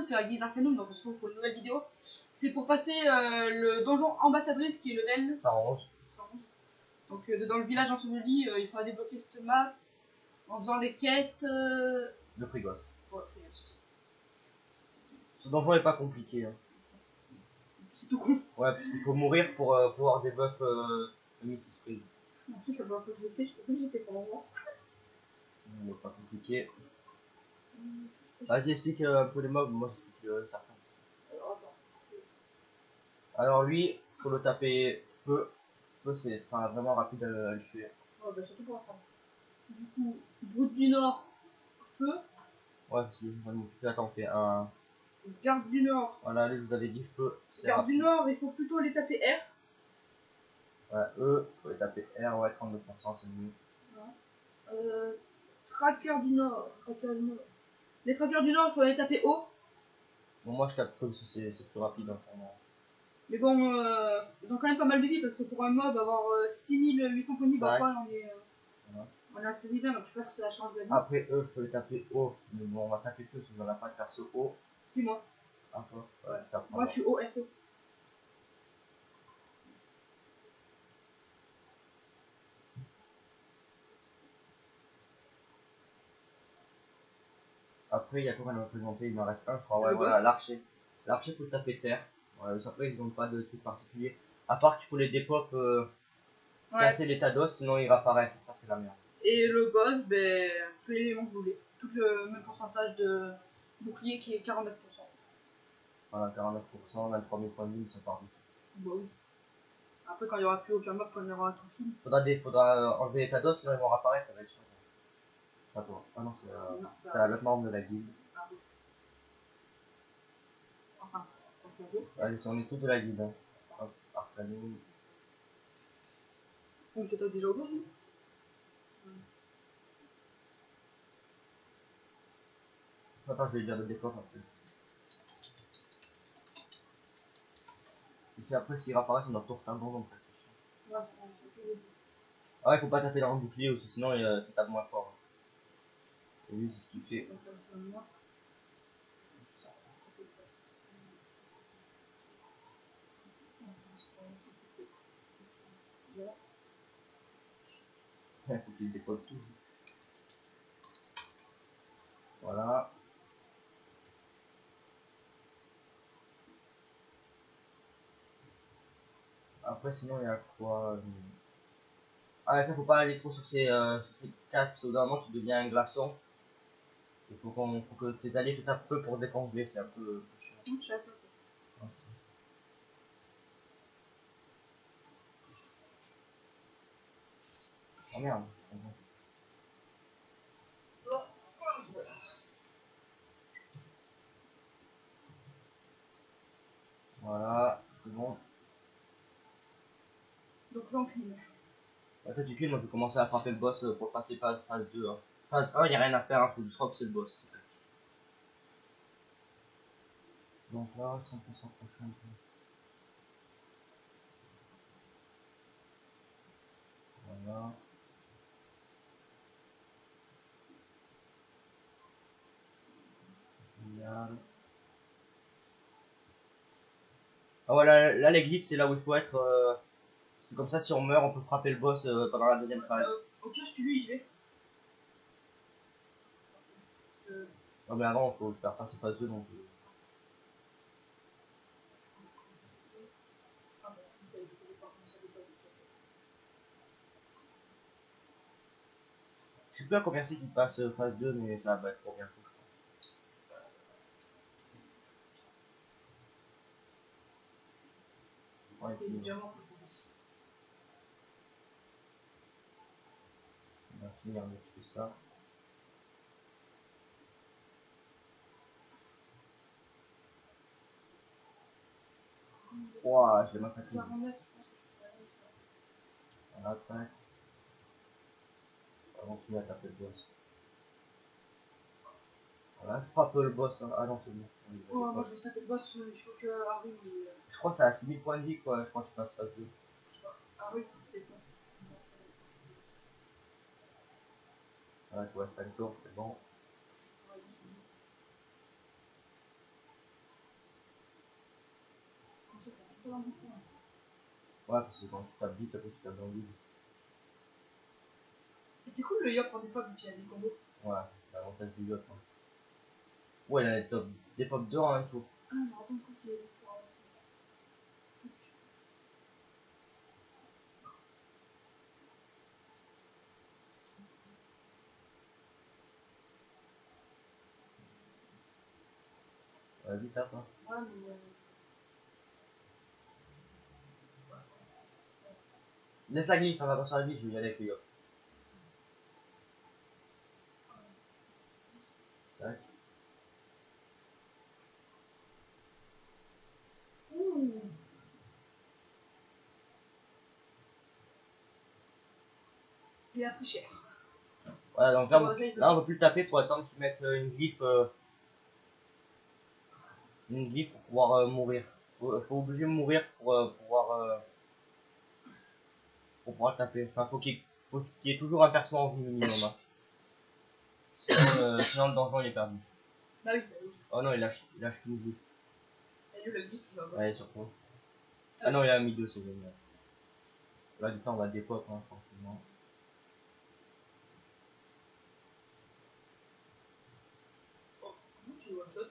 c'est la guide Arcanum, donc on se retrouve pour une nouvelle vidéo. C'est pour passer le donjon ambassadrice qui est level 111. Donc dans le village enseveli, il faudra débloquer cette map en faisant les quêtes de Frighost. Ouais, Frighost. Ce donjon est pas compliqué. Hein. C'est tout con. Ouais, parce qu'il faut mourir pour pouvoir debuff Mrs. Freeze. En plus, ça doit être compliqué, je sais pas que j'étais pas en C'est pas compliqué. Vas-y, explique un peu les mobs, moi j'explique certains. Alors lui, faut le taper feu. Feu, c'est vraiment rapide à le tuer. Ouais, bah surtout pour la femme. Du coup, Brute du Nord, feu. Ouais, si, je vais m'occuper. Attends, on fait un. Garde du Nord. Voilà, allez, je vous avais dit feu. Garde du Nord, il faut plutôt les taper R. Ouais, eux, faut les taper R, ouais, 32%, c'est mieux. Ouais. Tracker du Nord. Les trackers du Nord, il faut les taper O. Bon, moi je tape feu parce que c'est plus rapide hein, pour moi. Mais bon, ils ont quand même pas mal de vie parce que pour un mob, avoir 6800 points de vie, bah, Ouais. on est assez bien, donc je sais pas si ça change la vie. Après eux, faut les taper haut. Mais bon, on va taper feu parce qu'on n'a pas de perso haut. C'est moi. Un peu. Ouais. Moi je suis haut FE. Après, il y a quoi à nous représenter? Il m'en reste un, je crois. Ouais, voilà, l'archer. L'archer, faut le taper terre. Ouais, après, ils ont pas de truc particulier. À part qu'il faut les dépop, casser l'état d'os, sinon ils réapparaissent. Ça, c'est la merde. Et le boss, ben, tous les éléments que vous voulez. Tout le même pourcentage de bouclier qui est 49%. Voilà, 49%, 23 000 points de vie, ça part vite. Bah oui. Après, quand il n'y aura plus aucun mob, quand il y aura tout film. Faudra enlever l'état d'os, sinon ils vont réapparaître, ça va être chiant. Ça toi. Ah non, c'est l'autre membre de la guilde. Ah oui. Enfin, c'est un peu. Allez, on est tous de la guilde. Hein. Hop, Arcanum. On se tape déjà au boss, oui. Attends, je vais dire de dépop après. Et si après, s'il réapparaît, on doit tout refaire bon, donc c'est chiant. Ouais, c'est un peu. Ah ouais, faut pas taper dans le bouclier aussi, sinon ça tape moins fort. Et lui, c'est ce qu'il fait. Il faut qu'il décolle tout. Voilà. Après, sinon, il y a quoi? Ah, ça, faut pas aller trop sur ces casques, parce qu'au bout d'un moment, tu deviens un glaçon. Il faut que tes alliés te tapent feu pour décongeler, c'est un peu chiant. Je sais pas. Oh merde. Voilà, c'est bon. Donc là on filme. Toi tu kills, moi je vais commencer à frapper le boss pour passer par phase 2. Hein. Phase 1, il n'y a rien à faire, hein, faut juste frapper le boss. Donc là, 100% prochain. Voilà. Génial. Ah voilà, là les glyphes c'est là où il faut être. C'est comme ça, si on meurt, on peut frapper le boss pendant la deuxième phase. Au pire, je tue lui, j'y vais. Non mais avant, il faut faire passer phase 2 donc. Je sais plus à combien c'est qu'il passe phase 2, mais ça va être pour bientôt. Ouais, on va finir de tuer ça. Ouah, je l'ai massacré. On attaque. On va continuer à taper le boss. Voilà, frappe le boss. Hein. Ah non, c'est bon. Ouais, moi je vais taper le boss, il faut que Harry. Je crois que c'est à 6000 points de vie, quoi. Je crois qu'il passe phase 2. Je sais pas. Harry, il faut qu'il défende. Ouais, 5 tours, c'est bon. pas dans mon coin. Ouais, parce que quand tu tapes vite, après tu tapes dans le vide. Et c'est cool le yop quand t'es pas vu qu'il y a des combos. Ouais, c'est l'avantage du yop. Hein. Ouais, il a des pop 2 en un tour. Ah, mais attends, quoi qu'il est pour avancer. Vas-y, tape. Hein. Ouais, mais. Laisse la griffe, on va pas sur la griffe, je vais y aller avec le yop. Tac. Ouh. Il a pris cher. Voilà, donc là, on peut plus le taper, faut attendre qu'il mette une glyphe pour pouvoir mourir. Faut obliger de mourir pour pouvoir taper. Enfin, faut qu'il y ait toujours un perso en vie minimum. Hein. Sinon le donjon il est perdu. Bah oui, bah oui. Oh non, il lâche tout le glyphe. Et le glyphe, tu vas voir. Ouais, surtout. Ah non, il a mis 2, c'est génial. Là, du temps, on va dépop, hein, tranquillement. Oh, comment tu one shot?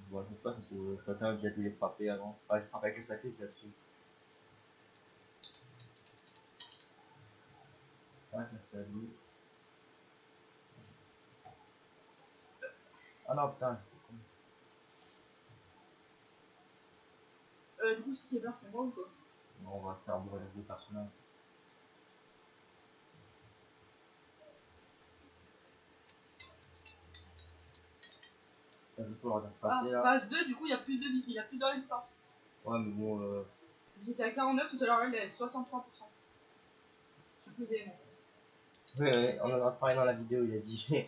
Bon, je sais pas, parce que quelqu'un a déjà dû les frapper avant. Enfin, je frappe avec le sacré là-dessus. Ouais, là, c'est à lui. Ah non, putain. Du coup, ce qui est bien, c'est moi ou quoi? Bon, on va faire brûler les deux personnages. Vas-y, faut le regarder passer là. Phase 2, du coup, il y a plus de vie, il y a plus de résistance. Ouais, mais bon, J'étais à 49 tout à l'heure, là, il est à 63%. Je peux des éléments. ouais, on en a parlé dans la vidéo, il a dit.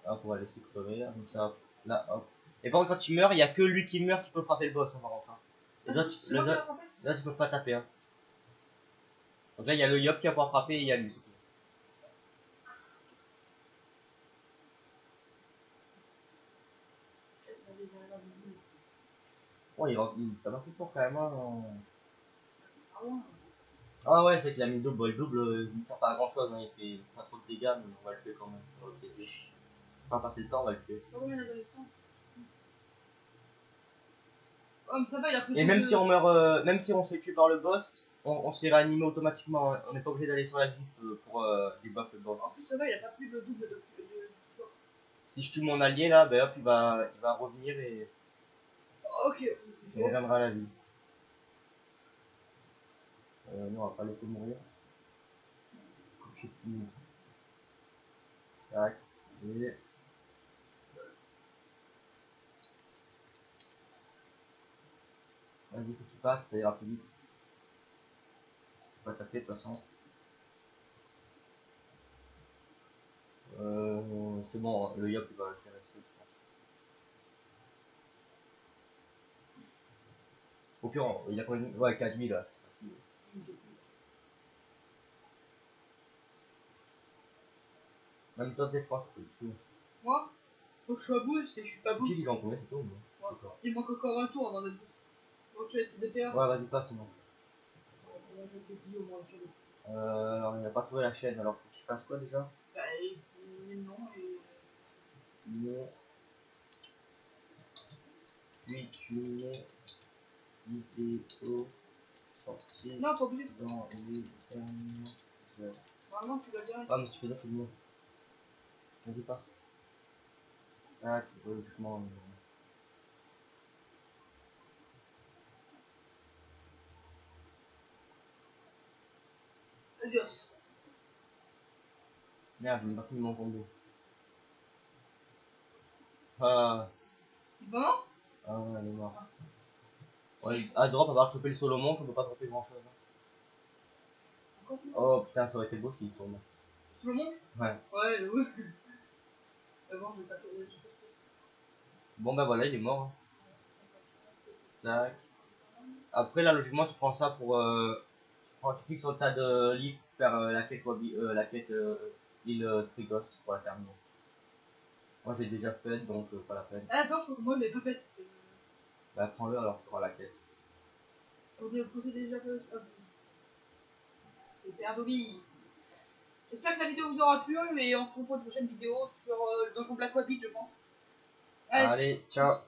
Hop, on va laisser crever, là, comme ça, là, hop. Et par contre, quand tu meurs, il n'y a que lui qui meurt qui peut frapper le boss, hein, par contre. Hein. Les autres, ils peuvent pas taper. Hein. Donc là, il y a le Yop qui va pouvoir frapper et il y a lui, c'est tout. Oh, il tabasse tout fort quand même. Hein. Ah ouais. Ah ouais, c'est qu'il a mis le double. Bon, le double, il ne sert pas à grand chose, hein. Il fait pas trop de dégâts, mais on va le tuer quand même. Pour le plaisir. On va passer le temps, on va le tuer. Pas combien il a de résistance? Oh, mais ça va, il a pris Et même si on meurt, même si on se fait tuer par le boss, on se fait réanimer automatiquement. Hein. On n'est pas obligé d'aller sur la griffe pour debuff le boss. En plus, ça va, il a pas pris le double de pouvoir. Si je tue mon allié là, ben hop, il va revenir et Ok, il reviendra à la vie. Non, on va pas laisser mourir. Tac. Et... Vas-y, faut qu'il passe, ça ira plus vite. Faut pas taper de toute façon. C'est bon, le Yop il va gérer ça, je pense. Au pire, il a quand même. Ouais, 4000 là, c'est facile. Même toi, peut-être, je pense que tu. Moi, faut que je sois boost et je suis pas C'est qui boost. qui en combien, c'est toi ou moi? Ouais. Il manque encore un tour avant d'être boost. Donc tu laisses DPA. Ouais, vas-y, passe sinon. Moi, je fais plier au moins le tour. Alors, il a pas trouvé la chaîne, alors faut qu'il fasse quoi déjà? Bah, il met le nom et. Non. Puis tu mets vidéo sortie Non, pas obligé. dans les dernières heures. Vraiment, tu dois dire. Ah, mais si tu fais ça, c'est bon. Vas-y, passe. Ah, logiquement. Adios. Merde, j'ai pas fini mon combo. Ah, Bon? ah, elle est morte. Ouais, à drop, à part choper le Solomon, on peut pas dropper grand chose. Hein. Oh putain, ça aurait été beau s'il tourne. Solomon? Ouais. Ouais, oui. Mais bon, je vais pas tourner. Bon, bah voilà, il est mort. Hein. Tac. Après, là, logiquement, tu prends ça pour. Tu cliques sur le tas de livres pour faire la quête, l'île Free-Ghost pour la terminer. Moi, je l'ai déjà faite, donc pas la peine. Ah, attends, je crois que moi, je l'ai pas faite. Bah prends-le alors tu auras la quête. On est possédé déjà que. Super Bobby. J'espère que la vidéo vous aura plu et on se retrouve pour une prochaine vidéo sur le donjon Black Wabbit, je pense. Allez, ciao.